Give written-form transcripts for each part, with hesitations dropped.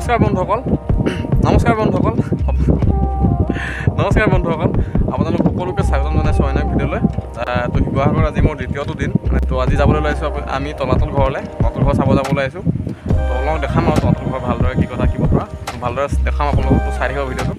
নমস্কাৰ বন্ধুসকল আপোনালোক সকলোকে স্বাগতম জনাইছোঁ অন্য ভিডিঅ'লৈ। তো শিৱসাগৰ আজি মোৰ দ্বিতীয়টো দিন, তো আজি যাবলৈ ওলাইছোঁ আমি তলাতল ঘৰলৈ। তলাতল ঘৰ চাব যাবলৈ আহিছোঁ। তো অলপ দেখাম আৰু তলাতল ঘৰ ভালদৰে কি কথা কি বতৰা ভালদৰে দেখাম আপোনালোকক। তো চাই থাকিব ভিডিঅ'টো।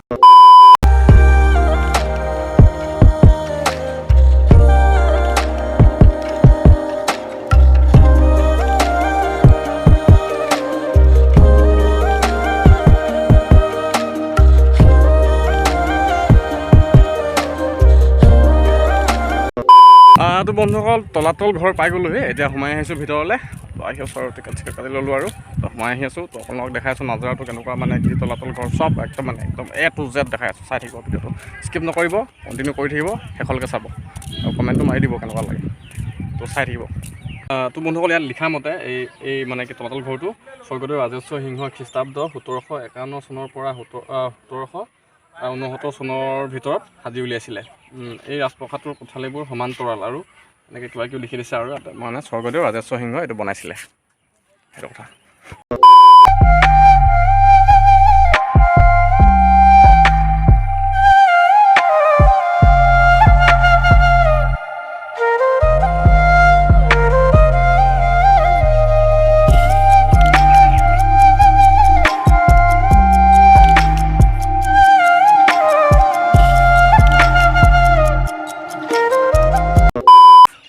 তো বন্ধুসকল তলাতল ঘৰ পাই গ'লোহি। এতিয়া সোমাই আহিছোঁ ভিতৰলৈ। তো আহি আছোঁ আৰু টিকেট কাটি ল'লোঁ আৰু তো সোমাই আহি আছোঁ। তো আপোনালোকক দেখাই আছোঁ নাজাৰাটো কেনেকুৱা মানে কি তলাতল ঘৰ চব একদম A to Z দেখাই আছোঁ। চাই থাকিব ভিডিঅ'টো, স্কিপ নকৰিব, কণ্টিনিউ কৰি থাকিব, শেষলৈকে চাব আৰু কমেণ্টটো মাৰি দিব কেনেকুৱা লাগে। তো চাই থাকিব। তো বন্ধুসকল ইয়াত লিখা মতে এই মানে কি তলাতল ঘৰটো স্বৰ্গদেউ ৰাজেশ্বৰ সিংহ খ্ৰীষ্টাব্দ 1751 চনৰ পৰা 1769 চনৰ ভিতৰত সাজি উলিয়াইছিলে। এই ৰাজপ্ৰসাদটোৰ কোঠালিবোৰ সমান্তৰাল আৰু এনেকৈ কিবা কিবি লিখি দিছে আৰু মানে স্বৰ্গদেউ ৰাজেশ্বৰ সিংহ এইটো বনাইছিলে, সেইটো কথা।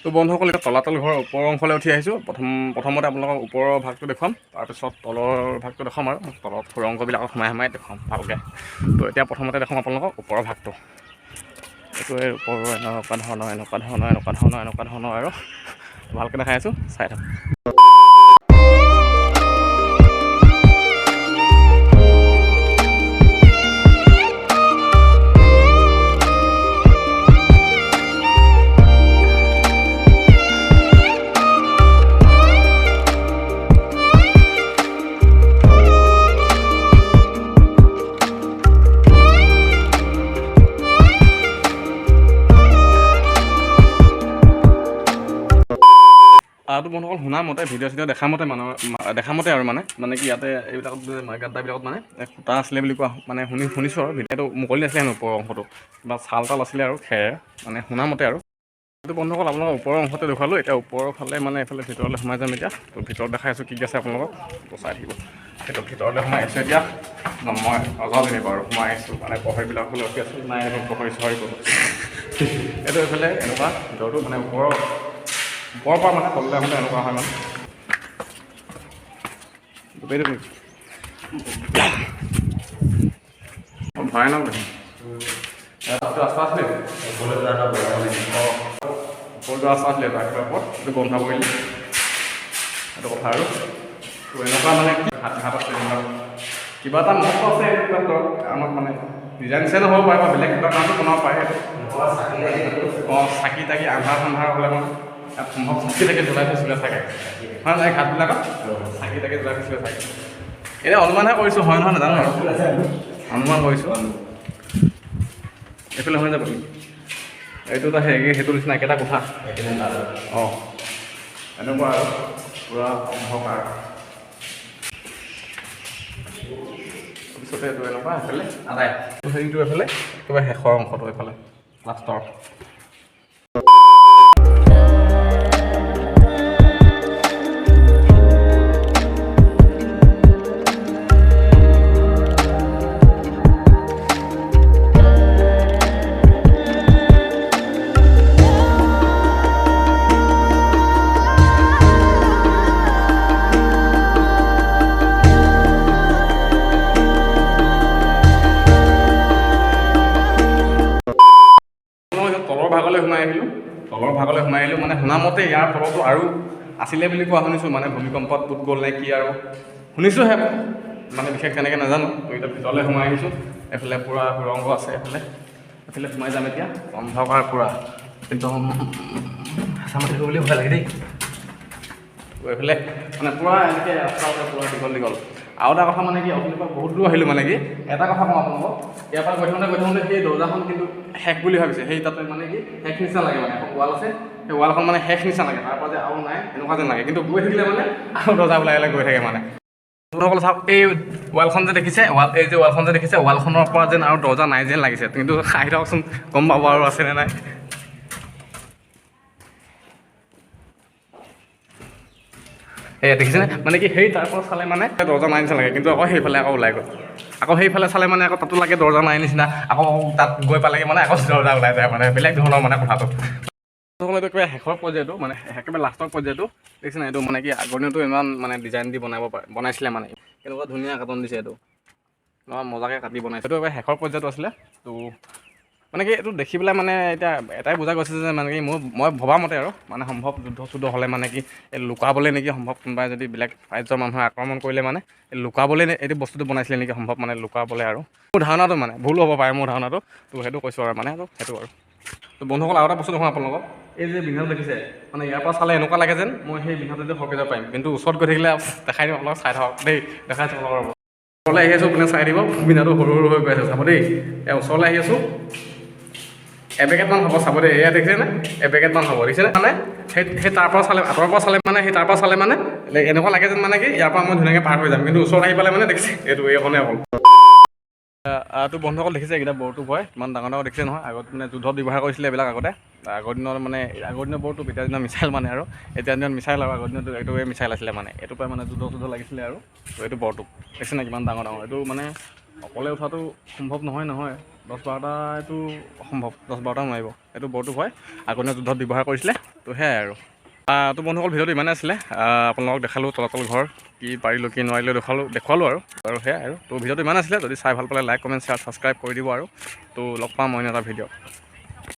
তো বন্ধুসকল এতিয়া তলাতল ঘৰৰ ওপৰৰ অংশলৈ উঠি আহিছোঁ। প্ৰথমতে আপোনালোকক ওপৰৰ ভাগটো দেখুৱাম, তাৰপিছত তলৰ ভাগটো দেখুৱাম আৰু তলত সুৰংগবিলাকত সোমাই দেখুৱাম ভালকৈ। তো এতিয়া প্ৰথমতে দেখুৱাম আপোনালোকক ওপৰৰ ভাগটো। এইটোৱে ওপৰৰ এনেকুৱা ধৰণৰ আৰু ভালকৈ দেখাই আছোঁ, চাই থাকক। তো বন্ধুসকল শুনা মতে ভিডিঅ' চিডিঅ' দেখা মতে আৰু মানে কি ইয়াতে এইবিলাকত গাদ্দাবিলাকত মানে সূতা আছিলে বুলি কোৱা মানে শুনিছোঁ আৰু ভিডিঅ'টো মুকলি নাছিলে হেনো ওপৰৰ অংশটো বা ছাল তাল আছিলে আৰু খেৰ মানে শুনা মতে আৰু। তো বন্ধুসকল আপোনালোকক ওপৰৰ অংশতে দেখুৱালোঁ। এতিয়া ওপৰৰ ফালে মানে এইফালে ভিতৰলৈ সোমাই যাম এতিয়া। তো ভিতৰত দেখাই আছোঁ কি আছে আপোনালোকক, তো চাই থাকিব। সেইটো ভিতৰলৈ সোমাই আহিছোঁ এতিয়া। মই অজানিব আৰু সোমাই আহিছোঁ মানে পহৰীবিলাক ফালে ৰখি আছোঁ। নাই এইটো পহৰী চহৰী কৰোঁ এইটো এইফালে এনেকুৱা ভিতৰটো মানে ওপৰৰ পৰা মানে তললৈ আহোঁতে এনেকুৱা হয় মানে ভয়ানক দেখোন। ৰাস্তা আছিলে ওপৰটো ৰাস্তা আছিলে ওপৰত এইটো বন্ধ কৰিলে সেইটো কথা আৰু। তো এনেকুৱা মানে কি হাত আছে কিবা এটা মহত্ব আছে এইটো আমাক মানে ডিজাইন চিজাইন হ'ব পাৰে বা বেলেগ কিবা কাৰণটো বনাব পাৰে। সেইটো চাকি তাকি আন্ধাৰ হ'লে মানে সম্ভৱ চাকি তাকি জ্বলাই থৈছিলে চাগে হয় নাই ঘাটবিলাকত চাকি তাকি জ্বলাই থৈছিলে চাগে। এনেই অনুমানহে কৰিছোঁ, হয় নহয় নাজানো আৰু অনুমান কৰিছোঁ। এইফালে হৈ যাব এইটো এটা সেইটো নিচিনা একেটা কোঠা। এনেকুৱা আৰু পূৰা অন্ধকাৰ। তাৰপিছতে এইটো এনেকুৱা এইফালে আদায় হেৰিটো এইফালে একেবাৰে শেষৰ অংশটো এইফালে লাষ্টৰ। তলৰ ভাগলৈ সোমাই আহিলোঁ মানে শুনামতে ইয়াৰ তলতো আৰু আছিলে বুলি কোৱা শুনিছোঁ। মানে ভূমিকম্পত পুত গ'ল নে কি আৰু শুনিছোঁহে মানে বিশেষ তেনেকৈ নাজানো। তো এতিয়া ভিতৰলৈ সোমাই আহিছোঁ। এইফালে পূৰা সুৰংগ আছে এইফালে সোমাই যাম এতিয়া। অন্ধকাৰ পূৰা একদম হেঁচা মাটি বুলি ভয় লাগে দেই। তো এইফালে মানে পূৰা এনেকৈ ৰাস্তা পূৰা দীঘল। আৰু এটা কথা মানে কি আপোনাৰ পৰা বহুত দূৰ আহিলোঁ মানে কি এটা কথা কওঁ আপোনালোকক, ইয়াৰ পৰা গৈ থাকোঁতে সেই দৰ্জাখন কিন্তু শেষ বুলি ভাবিছে। সেই তাতে মানে কি শেষ নিচিনা লাগে মানে এখন ৱাল আছে, সেই ৱালখন মানে শেষ নিচিনা লাগে, তাৰপৰা যে আৰু নাই এনেকুৱা যেন লাগে। কিন্তু গৈ থাকিলে মানে আৰু দৰ্জা ওলাই গৈ থাকে মানে। বন্ধুসকল চাওক, এই ৱালখন যে দেখিছে, এই যে ৱালখন যে দেখিছে, ৱালখনৰ পৰা যেন আৰু দৰ্জা নাই যেন লাগিছে, কিন্তু আহি থাককচোন গম পাব আৰু আছেনে নাই। এয়া দেখিছেনে, মানে কি সেই তাৰ পৰা চালে মানে দৰ্জা নাই নিচিনা লাগে, কিন্তু আকৌ সেইফালে আকৌ ওলাই গ'ল। আকৌ সেইফালে চালে মানে আকৌ তাতো লাগে দৰ্জা নাই নিচিনা, আকৌ তাত গৈ পালেগে মানে আকৌ দৰ্জা ওলাই যায়, মানে বেলেগ ধৰণৰ মানে কথাটো। এইটো একেবাৰে শেষৰ পৰ্যায়টো, মানে একেবাৰে লাষ্টৰ পৰ্যায়টো দেখিছেনে। এইটো মানে কি আগৰ দিনতো ইমান মানে ডিজাইন দি বনাইছিলে মানে, কেনেকুৱা ধুনীয়া কাৰ্টন দিছে এইটো, মজাকৈ কাটি বনাইছে। এইটো একেবাৰে শেষৰ পৰ্যায়টো আছিলে। তো মানে কি এইটো দেখি পেলাই মানে এতিয়া এটাই বুজা গৈছে যে মানে কি মই ভবা মতে আৰু মানে সম্ভৱ যুদ্ধ হ'লে মানে কি এই লুকাবলৈ নেকি সম্ভৱ, কোনোবাই যদি বেলেগ ৰাজ্যৰ মানুহে আক্ৰমণ কৰিলে মানে লুকাবলৈ এইটো বস্তুটো বনাইছিলে নেকি সম্ভৱ, মানে লুকাবলৈ আৰু মোৰ ধাৰণাটো মানে ভুল হ'ব পাৰে মোৰ ধাৰণাটো, তো সেইটো কৈছোঁ আৰু মানে সেইটো আৰু। তো বন্ধুসকল আৰু এটা বস্তু দেখোন আপোনালোকক, এই যে বিঘাটো দেখিছে, মানে ইয়াৰ পৰা চালে এনেকুৱা লাগে যেন মই সেই বিঘাটোতে সৰকৈ যাব পাৰিম, কিন্তু ওচৰত গৈ থাকিলে দেখাই দিম, অলপ চাই থাকক দেই, দেখাই থাকক অলপ। ওচৰলৈ আহি আছোঁ, আপুনি চাই দিব বিঘাটো সৰু সৰু হৈ গৈ আছে, চাব দেই। ওচৰলৈ আহি আছোঁ, এপেকেটমান হ'ব, চাব দেই। এয়া দেখিছেনে, এপেকেটমান হ'ব, দেখিছেনে। মানে সেই তাৰ পৰা চালে, আঁতৰৰ পৰা চালে মানে সেই তাৰ পৰা চালে মানে এনেকুৱা লাগে যেন মানে কি ইয়াৰ পৰা মই ধুনীয়াকৈ পাৰ হৈ যাম, কিন্তু ওচৰত আহি পালে মানে দেখিছে এইখনে অকল। তো বন্ধুসকল দেখিছে এইকেইটা বৰটোপ হয়, ইমান ডাঙৰ ডাঙৰ দেখিছে নহয়। আগত মানে যুদ্ধত ব্যৱহাৰ কৰিছিলে এইবিলাক আগতে, আগৰ দিনত মানে আগৰ দিনৰ বৰটোপ, এতিয়া দিনৰ মিছাইল মানে আৰু এতিয়া দিনত মিছাইল আৰু আগৰ দিনত এইটোৱে মিছাইল আছিলে মানে, এইটোৰ পৰা মানে যুদ্ধ লাগিছিলে আৰু। তো এইটো বৰটোপ দেখিছে নাই কিমান ডাঙৰ ডাঙৰ। এইটো মানে অকলে উঠাটো সম্ভৱ নহয় 10-12টা এইটো অসম্ভৱ, 10-12টা নোৱাৰিব। এইটো বৰটোপ হয়, আগৰ দিনত যুদ্ধত ব্যৱহাৰ কৰিছিলে। তো সেয়াই আৰু। তো বন্ধুসকল ভিডিঅ'টো ইমানেই আছিলে, আপোনালোকক দেখালোঁ তলাতল ঘৰ, কি পাৰিলোঁ কি নোৱাৰিলোঁ দেখুৱালোঁ আৰু সেয়াই আৰু। তো ভিডিঅ'টো ইমান আছিলে, যদি চাই ভাল পালে লাইক কমেণ্ট শ্বেয়াৰ ছাবস্ক্ৰাইব কৰি দিব আৰু। তো লগ পাম অন্য এটা ভিডিঅ'।